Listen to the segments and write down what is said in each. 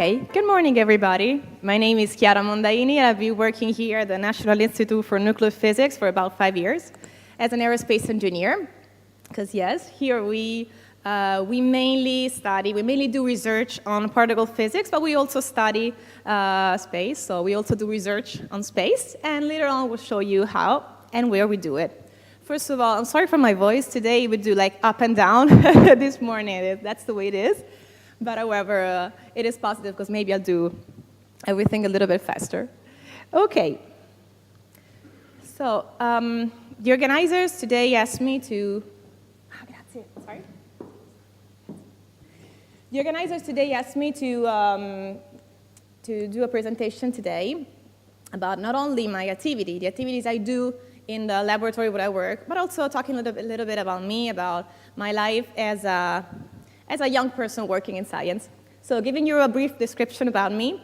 Okay, good morning, everybody. My name is Chiara Mondaini, and I've been working here at the National Institute for Nuclear Physics for about 5 years as an aerospace engineer. Because yes, here we mainly do research on particle physics, but we also study space. So we also do research on space, and later on we'll show you how and where we do it. First of all, I'm sorry for my voice. Today we do like up and down this morning. That's the way it is. But however, it is positive because maybe I'll do everything a little bit faster. Okay. So the organizers today asked me to... Sorry. The organizers today asked me to do a presentation today about not only my activity, the activities I do in the laboratory where I work, but also talking a little bit about me, about my life as a young person working in science. So giving you a brief description about me,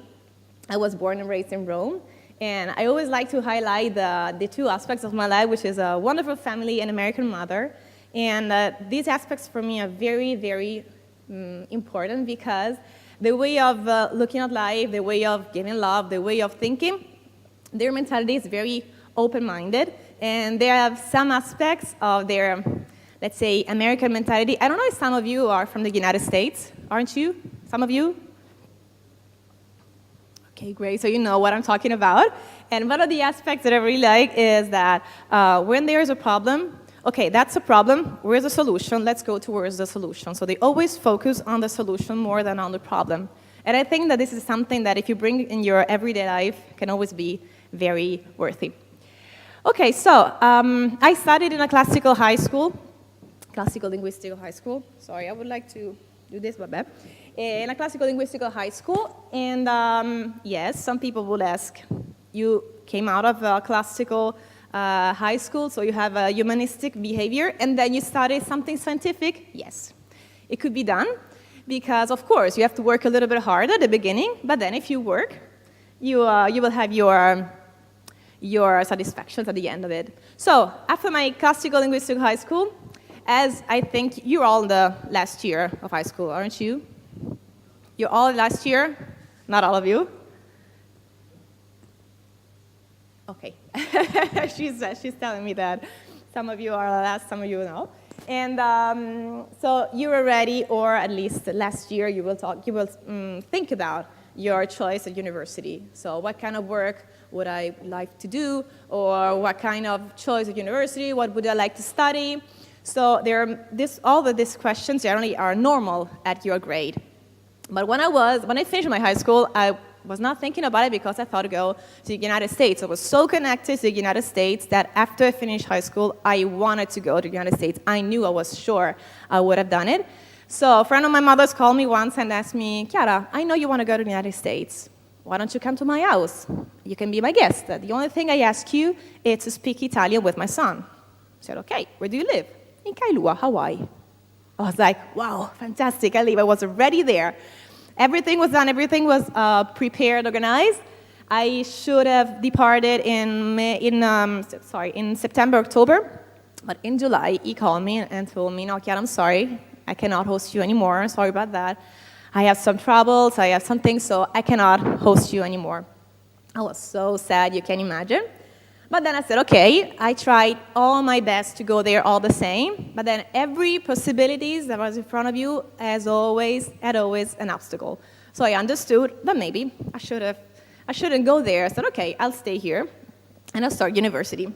I was born and raised in Rome, and I always like to highlight the two aspects of my life, which is a wonderful family and American mother. And these aspects for me are very, very important because the way of looking at life, the way of giving love, the way of thinking, their mentality is very open-minded, and they have some aspects of their, let's say, American mentality. I don't know if some of you are from the United States, aren't you? Some of you? Okay, great, so you know what I'm talking about. And one of the aspects that I really like is that when there's a problem, okay, that's a problem, where's the solution? Let's go towards the solution. So they always focus on the solution more than on the problem. And I think that this is something that if you bring in your everyday life can always be very worthy. Okay, so I studied in a classical linguistic high school. Sorry, I would like to do this, but in a classical linguistic high school. And yes, some people will ask, you came out of a classical high school, so you have a humanistic behavior, and then you studied something scientific? Yes, it could be done, because of course you have to work a little bit hard at the beginning, but then if you work, you will have your satisfactions at the end of it. So after my classical linguistic high school, as I think you're all in the last year of high school, aren't you? You're all last year? Not all of you? Okay. she's telling me that some of you are last, some of you no. And so you were ready, or at least last year you will think about your choice at university. So what kind of work would I like to do, or what kind of choice at university, what would I like to study? So all of these questions generally are normal at your grade. But when I finished my high school, I was not thinking about it because I thought to go to the United States. I was so connected to the United States that after I finished high school, I wanted to go to the United States. I knew, I was sure I would have done it. So a friend of my mother's called me once and asked me, Chiara, I know you want to go to the United States. Why don't you come to my house? You can be my guest. The only thing I ask you is to speak Italian with my son. I said, okay, where do you live? In Kailua, Hawaii. I was like, wow, fantastic, I live. I was already there. Everything was done, everything was prepared, organized. I should have departed in September, October, but in July, he called me and told me, no, Chiara, I'm sorry, I cannot host you anymore, sorry about that. I have some troubles, I have some things, so I cannot host you anymore. I was so sad, you can imagine. But then I said, okay, I tried all my best to go there all the same, but then every possibility that was in front of you, had always an obstacle. So I understood that maybe I shouldn't go there. I said, okay, I'll stay here, and I'll start university.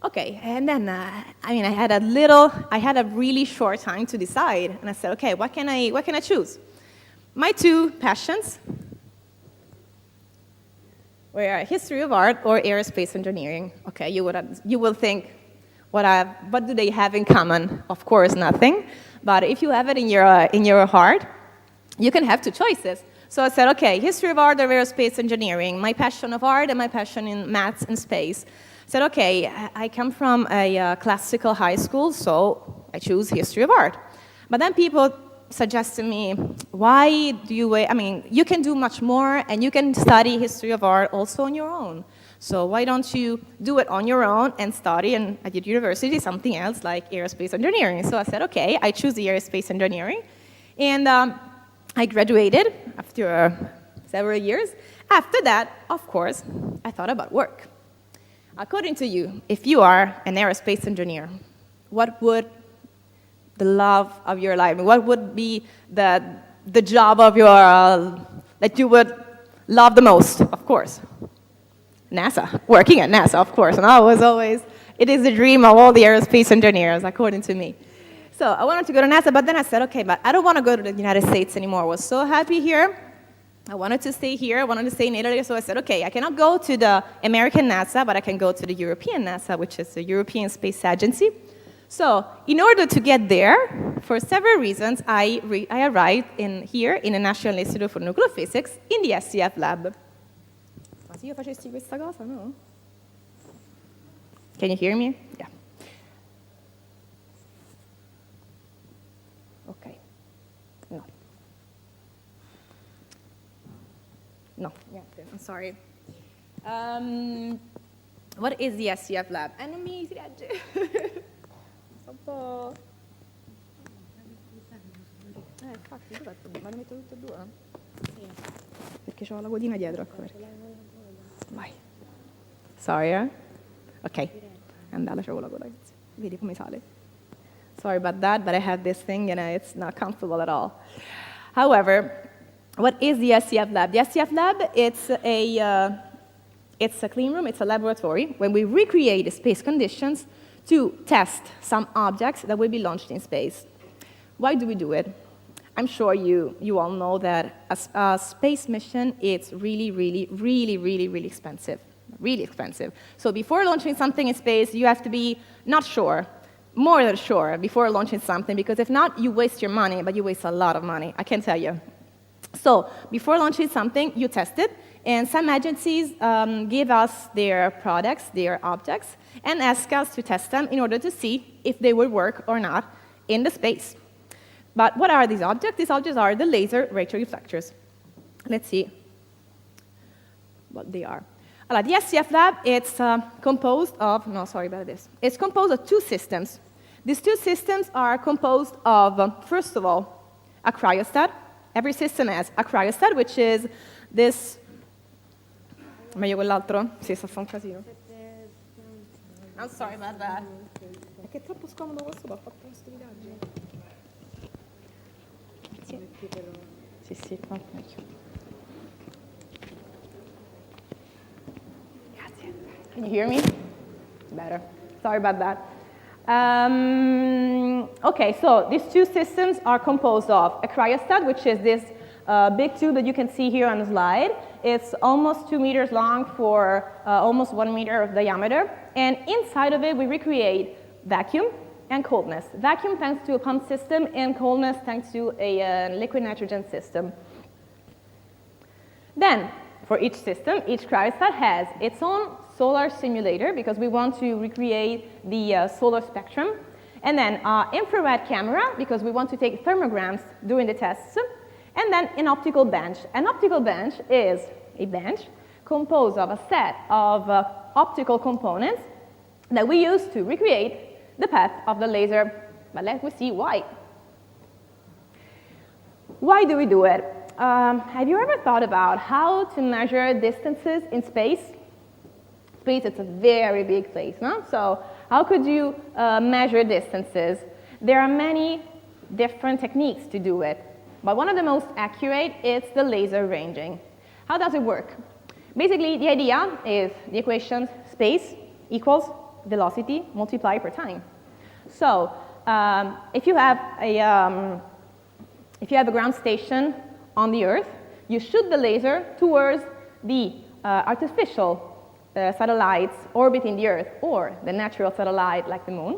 Okay, and then, I had a really short time to decide, and I said, okay, what can I choose? My two passions were history of art or aerospace engineering. Okay, you will think, what do they have in common? Of course, nothing. But if you have it in your heart, you can have two choices. So I said, okay, history of art or aerospace engineering, my passion of art and my passion in maths and space. I said, okay, I come from a classical high school, so I choose history of art. But then people suggested to me, why do you wait? You can do much more, and you can study history of art also on your own. So why don't you do it on your own and study at your university something else like aerospace engineering? So I said, okay, I choose the aerospace engineering. And I graduated after several years. After that, of course, I thought about work. According to you, if you are an aerospace engineer, what would the love of your life, what would be the job of your, that you would love the most? Of course, NASA, working at NASA, of course. And it is the dream of all the aerospace engineers, according to me. So I wanted to go to NASA, but then I said, okay, but I don't want to go to the United States anymore. I was so happy here. I wanted to stay here. I wanted to stay in Italy. So I said, okay, I cannot go to the American NASA, but I can go to the European NASA, which is the European Space Agency. So in order to get there, for several reasons, I arrived here in the National Institute for Nuclear Physics in the SCF lab. Ma se io facessi questa cosa, no? Can you hear me? Yeah. Okay. No. No, yeah, I'm sorry. What is the SCF lab? Non mi si legge. Un po'... infatti, dov'è il problema? Ma lo metto tutte e due? Sì. Perché c'ho la codina dietro. Vai. Sorry, eh? Ok. Andata, c'ho la coda. Vedi come sale. Sorry about that, but I have this thing and it's not comfortable at all. However, what is the SCF lab? The SCF lab, it's a clean room, it's a laboratory when we recreate the space conditions to test some objects that will be launched in space. Why do we do it? I'm sure you all know that a space mission is really expensive. Really expensive. So before launching something in space, you have to be not sure, more than sure, before launching something, because if not, you waste your money, but you waste a lot of money, I can tell you. So before launching something, you test it, and some agencies give us their products, their objects, and ask us to test them in order to see if they will work or not in the space. But what are these objects? These objects are the laser retroreflectors. Let's see what they are. The SCF lab, it's composed of, no, sorry about this. It's composed of two systems. These two systems are composed of, first of all, a cryostat. Every system has a cryostat, which is this... Meglio quell'altro? Sì, sta fa un casino. I'm sorry about that. È che è troppo scomodo questo, ma ho fatto una stupidaggine. Sì, sì, qua meglio. Can you hear me? Better. Sorry about that. Okay, so these two systems are composed of a cryostat, which is this big tube that you can see here on the slide. It's almost 2 meters long for almost 1 meter of diameter. And inside of it, we recreate vacuum and coldness. Vacuum thanks to a pump system, and coldness thanks to a liquid nitrogen system. Then, for each system, each cryostat has its own solar simulator, because we want to recreate the solar spectrum. And then infrared camera, because we want to take thermograms during the tests. And then an optical bench. An optical bench is a bench composed of a set of optical components that we use to recreate the path of the laser. But let's see why. Why do we do it? Have you ever thought about how to measure distances in space? Space, it's a very big place, no? So how could you measure distances? There are many different techniques to do it, but one of the most accurate is the laser ranging. How does it work? Basically, the idea is the equation space equals velocity multiplied per time. So if you have a ground station on the Earth, you shoot the laser towards the artificial satellites orbiting the Earth, or the natural satellite like the Moon.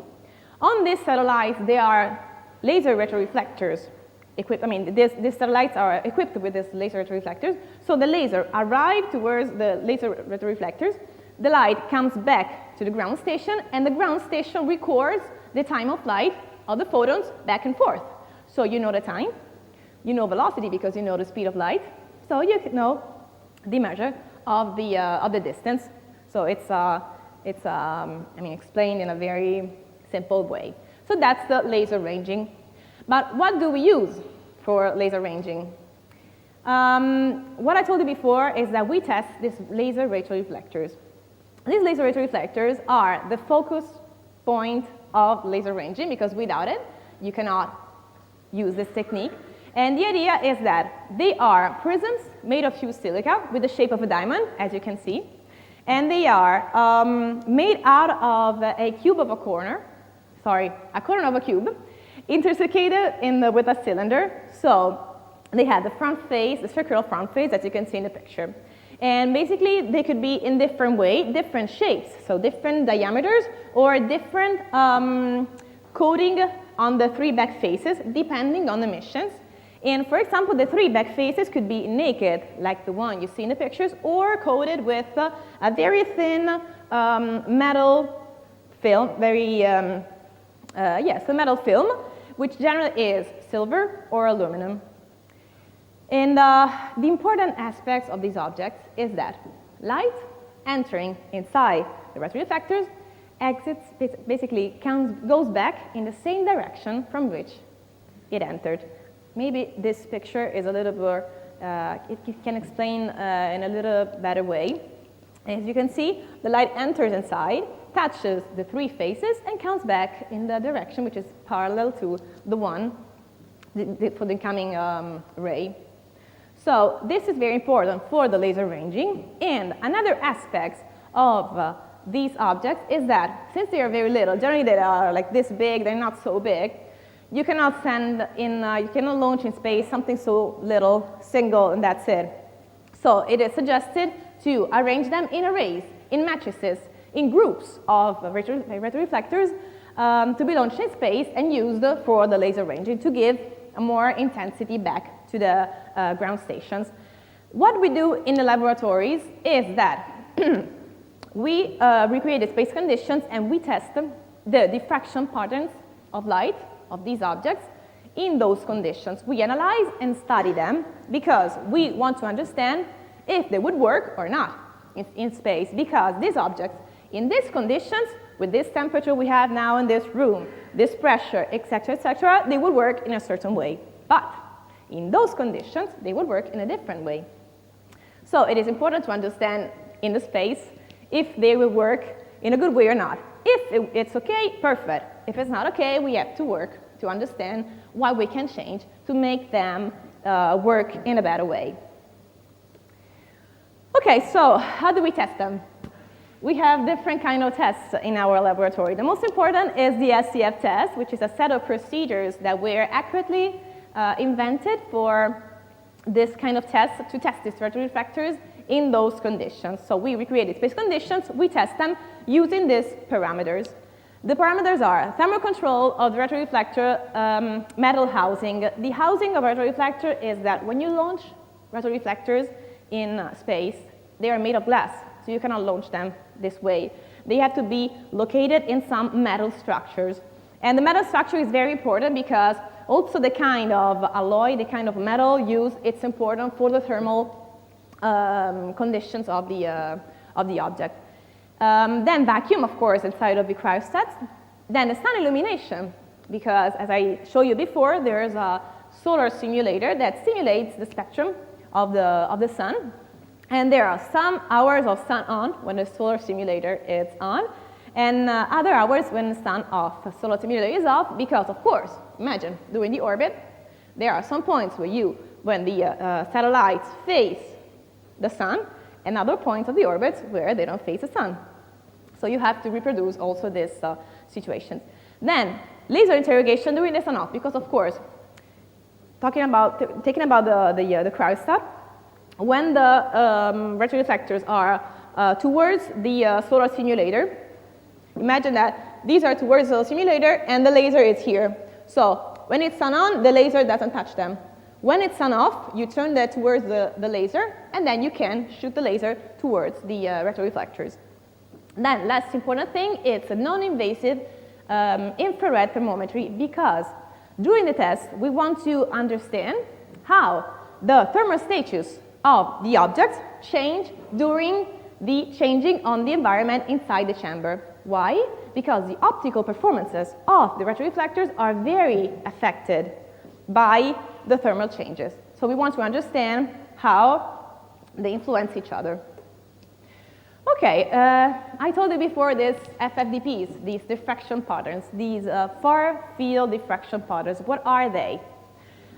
On these satellites, there are laser retroreflectors. These satellites are equipped with these laser retroreflectors. So the laser arrives towards the laser retroreflectors. The light comes back to the ground station, and the ground station records the time of flight of the photons back and forth. So you know the time, you know velocity because you know the speed of light, so you know the measure of the distance. So it's explained in a very simple way. So that's the laser ranging. But what do we use for laser ranging? What I told you before is that we test these laser retroreflectors. These laser retroreflectors are the focus point of laser ranging, because without it, you cannot use this technique. And the idea is that they are prisms made of fused silica with the shape of a diamond, as you can see. And they are made out of a cube of a corner, a corner of a cube, intersected with a cylinder. So they have the front face, the circular front face, as you can see in the picture. And basically, they could be in different ways, different shapes, so different diameters or different coating on the three back faces, depending on the missions. And for example, the three back faces could be naked, like the one you see in the pictures, or coated with a very thin metal film, a metal film, which generally is silver or aluminum. And the important aspects of these objects is that light entering inside the retroreflectors goes back in the same direction from which it entered. Maybe this picture is a little more, it can explain in a little better way. As you can see, the light enters inside, touches the three faces, and comes back in the direction which is parallel to the one for the incoming ray. So this is very important for the laser ranging. And another aspect of these objects is that since they are very little, generally they are like this big, they're not so big, you cannot you cannot launch in space something so little, single, and that's it. So it is suggested to arrange them in arrays, in matrices, in groups of retroreflectors to be launched in space and used for the laser ranging to give more intensity back to the ground stations. What we do in the laboratories is that we recreate the space conditions and we test the diffraction patterns of light of these objects in those conditions. We analyze and study them because we want to understand if they would work or not in space, because these objects in these conditions, with this temperature we have now in this room, this pressure, etc., they will work in a certain way. But in those conditions, they will work in a different way. So it is important to understand in the space if they will work in a good way or not. If it's okay, perfect. If it's not okay, we have to work to understand what we can change to make them work in a better way. Okay, so how do we test them? We have different kind of tests in our laboratory. The most important is the SCF test, which is a set of procedures that were accurately invented for this kind of test to test these retroreflectors in those conditions. So we recreated space conditions, we test them using these parameters. The parameters are thermal control of the retroreflector metal housing. The housing of a retroreflector is that when you launch retroreflectors in space, they are made of glass, so you cannot launch them this way. They have to be located in some metal structures. And the metal structure is very important because also the kind of alloy, the kind of metal used, it's important for the thermal conditions of the object. Then vacuum, of course, inside of the cryostats. Then the sun illumination, because as I showed you before, there's a solar simulator that simulates the spectrum of the sun. And there are some hours of sun on when the solar simulator is on, and other hours when the sun off. The solar simulator is off because, of course, imagine during the orbit, there are some points when the satellites face the sun, and other points of the orbit where they don't face the sun. So you have to reproduce also these situations. Then laser interrogation during the sun off, because of course, taking about the cryostat, when the retroreflectors are towards the solar simulator, imagine that these are towards the simulator and the laser is here. So when it's sun on, the laser doesn't touch them. When it's sun off, you turn that towards the laser, and then you can shoot the laser towards the retroreflectors. Then, last important thing, it's a non-invasive infrared thermometry, because during the test, we want to understand how the thermal status of the objects change during the changing on the environment inside the chamber. Why? Because the optical performances of the retroreflectors are very affected by the thermal changes. So we want to understand how they influence each other. Okay, I told you before these FFDPs, these diffraction patterns, these far field diffraction patterns, what are they?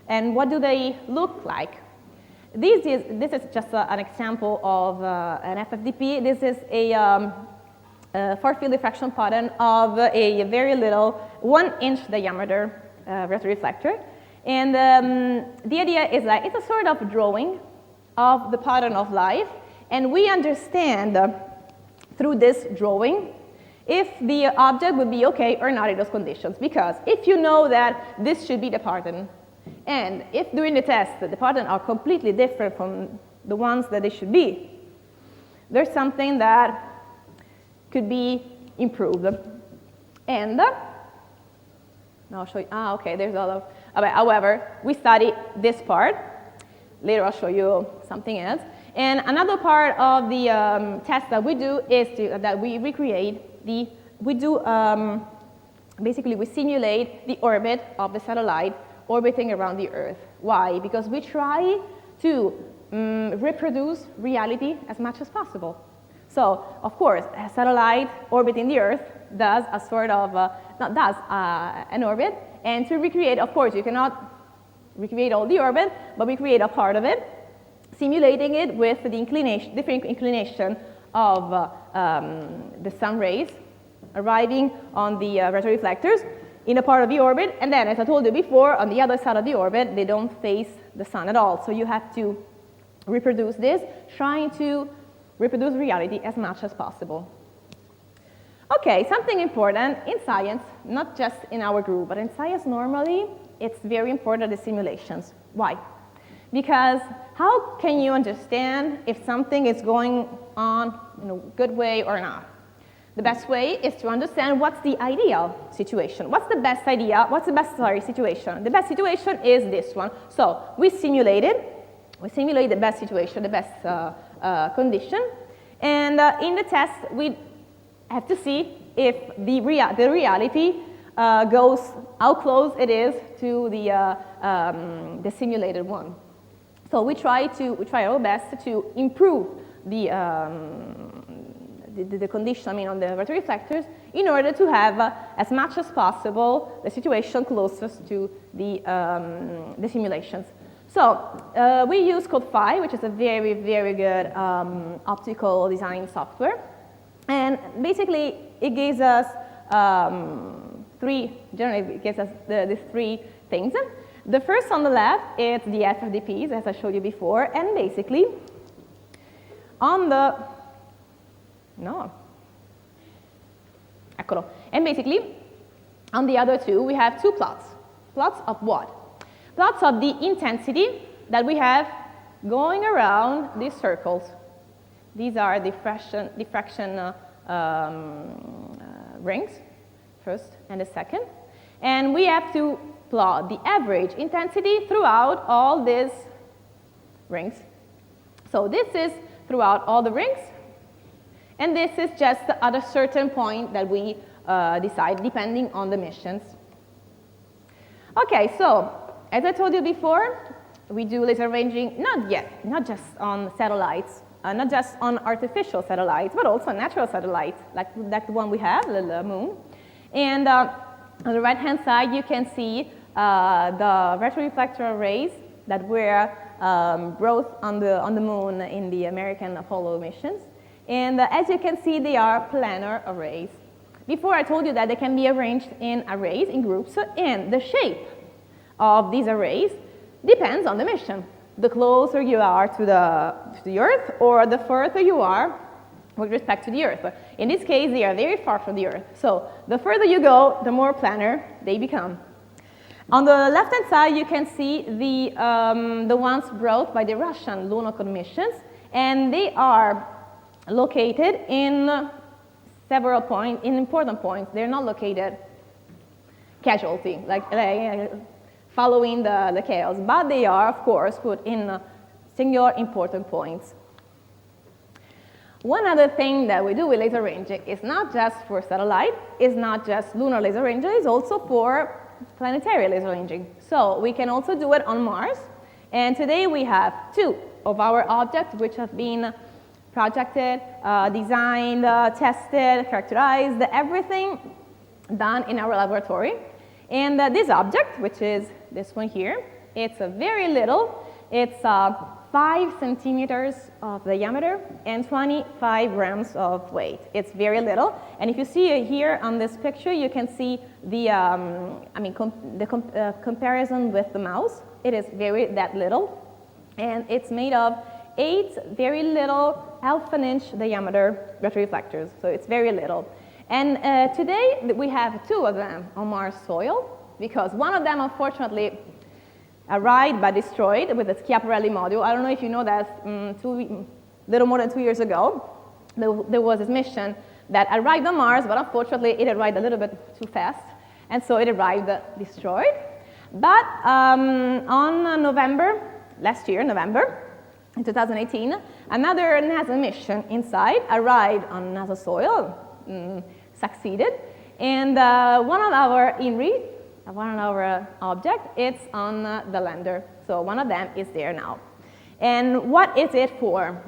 And what do they look like? This is just an example of an FFDP. This is a far field diffraction pattern of a very little 1-inch diameter retroreflector. And the idea is that it's a sort of drawing of the pattern of life, and we understand through this drawing if the object would be okay or not in those conditions. Because if you know that this should be the pattern, and if during the test the patterns are completely different from the ones that they should be, there's something that could be improved. And I'll show you, okay, there's a lot of, however, we study this part. Later I'll show you something else. And another part of the test that we do is that we recreate basically we simulate the orbit of the satellite orbiting around the Earth. Why? Because we try to reproduce reality as much as possible. So, of course, a satellite orbiting the Earth does a sort of, an orbit, and to recreate, of course, you cannot recreate all the orbit, but we create a part of it, simulating it with the different inclination of the sun rays arriving on the retroreflectors in a part of the orbit, and then, as I told you before, on the other side of the orbit, they don't face the sun at all. So you have to reproduce this, trying to reproduce reality as much as possible. Okay, something important in science, not just in our group, but in science normally, it's very important, the simulations. Why? Because how can you understand if something is going on in a good way or not? The best way is to understand what's the ideal situation. What's the best idea? What's the best situation? The best situation is this one. So we simulate it. We simulate the best situation, the best condition. And in the test, we have to see if the reality goes, how close it is to the simulated one. So we try our best to improve the condition, on the retroreflectors, in order to have as much as possible the situation closest to the simulations. So we use Code5, which is a very, very good optical design software. And basically, it gives us these three things. The first on the left is the FFDPs, as I showed you before, and basically, on the, eccolo. And basically, on the other two, we have two plots. Plots of what? Plots of the intensity that we have going around these circles. These are diffraction rings, first and the second. And we have to plot the average intensity throughout all these rings. So this is throughout all the rings. And this is just at a certain point that we decide, depending on the missions. Okay, so as I told you before, we do laser ranging not just on satellites, not just on artificial satellites, but also on natural satellites, like the one we have, the moon. And on the right-hand side, you can see the retroreflector arrays that were brought on the moon in the American Apollo missions. And as you can see, they are planar arrays. Before I told you that they can be arranged in arrays, in groups, and the shape of these arrays depends on the mission. The closer you are to the Earth, or the further you are with respect to the Earth. In this case, they are very far from the Earth. So the further you go, the more planar they become. On the left-hand side, you can see the ones brought by the Russian lunar missions, and they are located in several points, in important points. They're not located casualty, like following the chaos, but they are, of course, put in singular important points. One other thing that we do with laser ranging is not just for satellite, it's not just lunar laser ranging, it's also for planetary laser ranging. So we can also do it on Mars, And today we have two of our objects which have been projected, designed, tested, characterized, everything done in our laboratory. And this object, which is this one here, it's very little. It's 5 centimeters of diameter and 25 grams of weight. It's very little. And if you see here on this picture, you can see the, comparison with the mouse. It is that little. And it's made of 8 very little half an inch diameter retroreflectors. So it's very little. And today we have 2 of them on Mars soil, because one of them unfortunately arrived but destroyed with the Schiaparelli module. I don't know if you know that little more than 2 years ago, there was this mission that arrived on Mars, but unfortunately it arrived a little bit too fast, and so it arrived destroyed. But on November, last year, November, in 2018, another NASA mission INSPYRE arrived on NASA soil, succeeded, and one of our INRI, one of our objects, it's on the lander. So one of them is there now. And what is it for?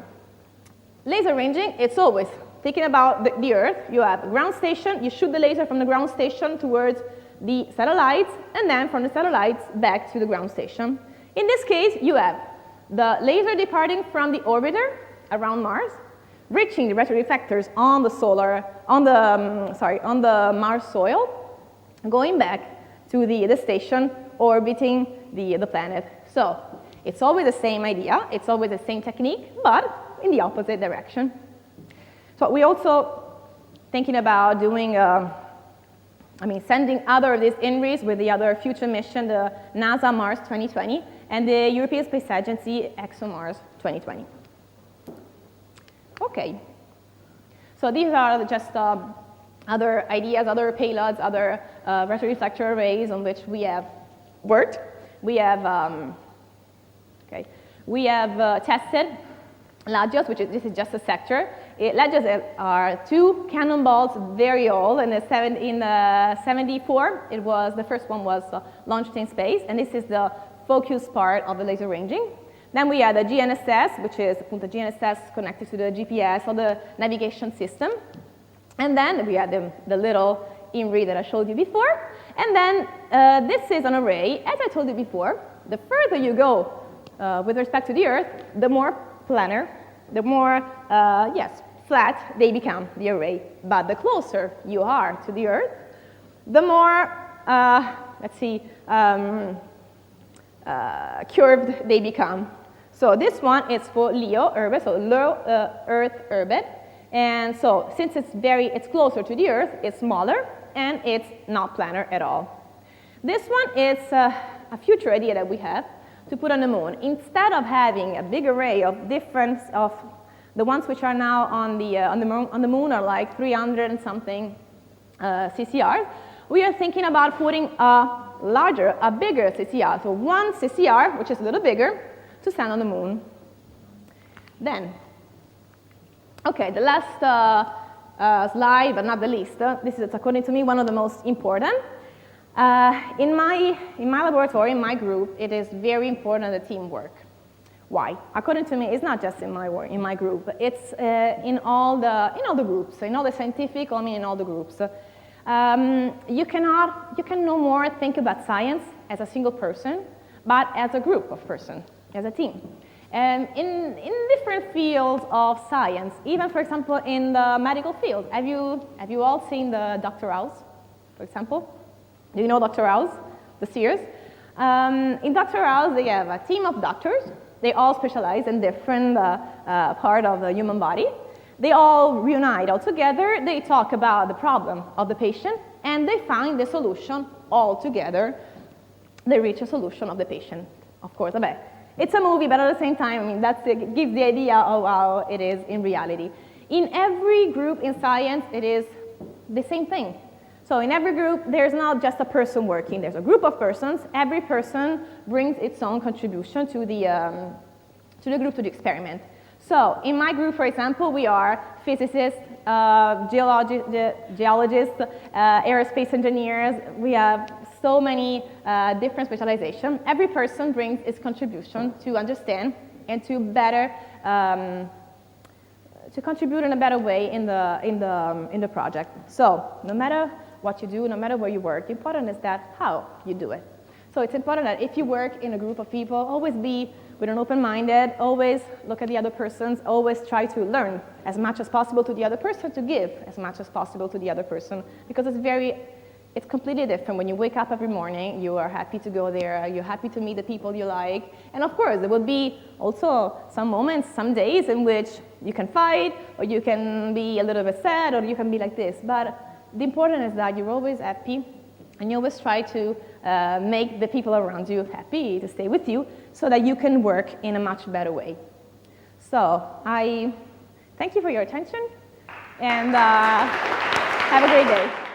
Laser ranging, it's always thinking about the Earth. You have a ground station, you shoot the laser from the ground station towards the satellites, and then from the satellites back to the ground station. In this case, you have the laser departing from the orbiter around Mars, reaching the retroreflectors on the Mars soil, going back to the station orbiting the planet. So it's always the same idea, it's always the same technique, but in the opposite direction. So we're also thinking about doing, sending other of these INRIs with the other future mission, the NASA Mars 2020 and the European Space Agency ExoMars 2020. Okay, so these are just other ideas, other payloads, other retroreflector arrays on which we have worked. We have, tested LAGIOS, this is just a sector. LAGIOS are 2 cannonballs, very old. In 74, the first one was launched in space, and this is the focus part of the laser ranging. Then we have the GNSS, which is the GNSS connected to the GPS or the navigation system. And then we had the little INRI that I showed you before. And then this is an array. As I told you before, the further you go with respect to the Earth, the more planar, the more, flat they become, the array. But the closer you are to the Earth, the more, curved they become. So this one is for LEO orbit, so low Earth orbit. And so since it's closer to the Earth, it's smaller, and it's not planar at all. This one is a future idea that we have to put on the moon. Instead of having a big array of different, of the ones which are now on the moon are like 300 and something CCR, we are thinking about putting a bigger CCR, so 1 CCR, which is a little bigger, to stand on the moon. Then, okay, the last slide, but not the least. This is, according to me, one of the most important. In my laboratory, in my group, it is very important the teamwork. Why? According to me, it's not just in my group. It's in all the groups, in all the scientific, in all the groups. You can no more think about science as a single person, but as a group of persons, as a team. In different fields of science, even for example in the medical field. Have you all seen the Dr. House, for example? Do you know Dr. House, the series? In Dr. House, they have a team of doctors. They all specialize in different part of the human body. They all reunite all together. They talk about the problem of the patient, and they find the solution all together. They reach a solution of the patient, of course. It's a movie, but at the same time, it gives the idea of how it is in reality. In every group in science, it is the same thing. So in every group, there's not just a person working. There's a group of persons. Every person brings its own contribution to the group, to the experiment. So in my group, for example, we are physicists, geologists, aerospace engineers. We have so many different specializations. Every person brings its contribution to understand and to better, to contribute in a better way in the project. So no matter what you do, no matter where you work, the important is that how you do it. So it's important that if you work in a group of people, always be with an open-minded, always look at the other persons, always try to learn as much as possible to the other person, to give as much as possible to the other person, because it's completely different. When you wake up every morning, you are happy to go there, you're happy to meet the people you like, and of course, there will be also some moments, some days in which you can fight, or you can be a little bit sad, or you can be like this, but the important is that you're always happy, and you always try to make the people around you happy to stay with you so that you can work in a much better way. So I thank you for your attention, and have a great day.